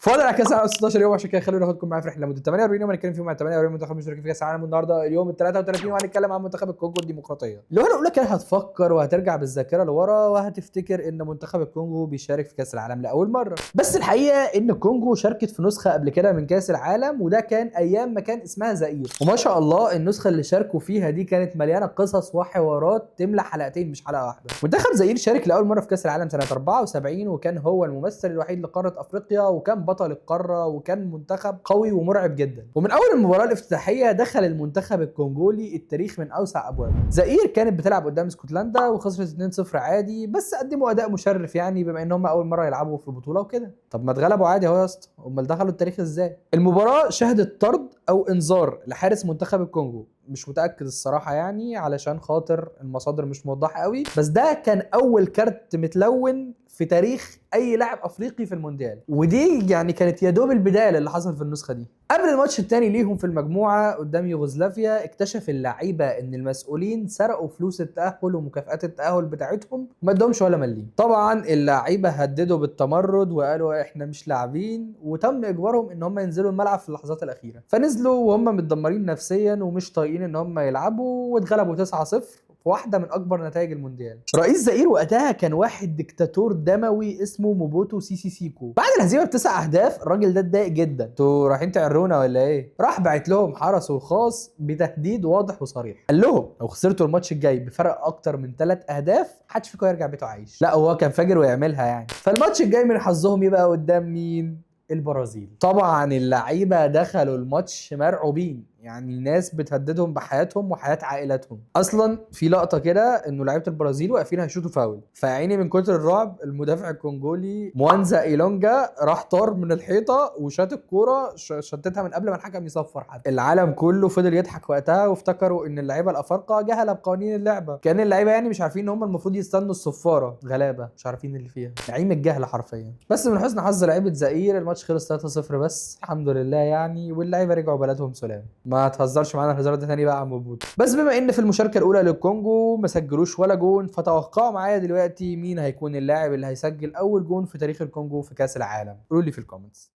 فاضل على كاس العالم 16 يوم، عشان كده خلونا ناخدكم معايا في رحله لمده 48 يوم هنتكلم فيهم عن 48 منتخب مشتركين في كاس العالم. النهارده اليوم ال 33 وهنتكلم عن منتخب الكونغو الديمقراطيه. لو انا اقول لك هتفكر وهترجع بالذاكره لورا وهتفتكر ان منتخب الكونغو بيشارك في كاس العالم لاول مره، بس الحقيقه ان الكونغو شاركت في نسخه قبل كده من كاس العالم، وده كان ايام ما كان اسمها زئير. وما شاء الله النسخه اللي شاركوا فيها دي كانت مليانه قصص وحوارات تملى حلقتين مش حلقه واحده. منتخب زئير شارك لاول مره في كاس العالم سنه 74، وكان هو الممثل الوحيد لقاره افريقيا، وكان بطل القاره، وكان منتخب قوي ومرعب جدا. ومن اول المباراه الافتتاحيه دخل المنتخب الكونغولي التاريخ من اوسع ابوابه. زئير كانت بتلعب قدام اسكتلندا وخسرت 2-0 عادي، بس قدموا اداء مشرف يعني بما ان هم اول مره يلعبوا في بطوله وكده. طب ما اتغلبوا عادي اهو يا اسطى، امال دخلوا التاريخ ازاي؟ المباراه شهدت طرد او انذار لحارس منتخب الكونغو، مش متاكد الصراحه يعني علشان خاطر المصادر مش موضحه قوي، بس ده كان اول كارت متلون في تاريخ اي لاعب افريقي في المونديال، ودي يعني كانت يا دوب البدايه اللي حصل في النسخه دي. قبل الماتش الثاني ليهم في المجموعه قدام يوغوسلافيا اكتشف اللعيبه ان المسؤولين سرقوا فلوس التاهل ومكافآت التاهل بتاعتهم وما ادهمش ولا مليم. طبعا اللعيبه هددوا بالتمرد وقالوا احنا مش لاعبين، وتم اجبارهم ان هم ينزلوا الملعب في اللحظات الاخيره، فنزلوا وهم متدمرين نفسيا ومش طايقين ان هم يلعبوا، واتغلبوا 9-0 في واحده من اكبر نتائج المونديال. رئيس زئير وقتها كان واحد ديكتاتور دموي اسمه موبوتو سيسي سيكو. بعد الهزيمه ب9 اهداف الراجل ده اتضايق جدا، انتوا رايحين تعرونا ولا ايه؟ راح بعت لهم حرسه الخاص بتهديد واضح وصريح، قال لهم لو خسرتوا الماتش الجاي بفرق اكتر من 3 اهداف محدش فيكم يرجع بيته عايش. لا هو كان فاجر ويعملها يعني. فالماتش الجاي من حظهم يبقى قدام مين؟ البرازيل. طبعا اللعيبه دخلوا الماتش مرعوبين، يعني ناس بتهددهم بحياتهم وحياه عائلاتهم. اصلا في لقطه كده انه لعيبه البرازيل واقفين هيشوطوا فاول، فعيني من كتر الرعب المدافع الكونجولي موانزا ايلونجا راح طار من الحيطه وشاط الكوره شتتها من قبل ما الحكم يصفر. حتى العالم كله فضل يضحك وقتها وافتكروا ان اللعيبه الافارقه جهله بقوانين اللعبه، كان اللعيبه يعني مش عارفين ان هم المفروض يستنوا الصفاره، غلابه مش عارفين اللي فيها، نعيم الجهل حرفيا. بس من حسن حظ لعيبه زئير الماتش خلص 3-0 بس الحمد لله يعني، واللعيبه رجعوا بلدهم سلام. ما تهزرش معانا الهزار ده تاني بقى يا عم موبوتو. بس بما ان في المشاركه الاولى للكونجو ما سجلوش ولا جون، فتوقعوا معايا دلوقتي مين هيكون اللاعب اللي هيسجل اول جون في تاريخ الكونجو في كاس العالم؟ قولوا لي في الكومنتس.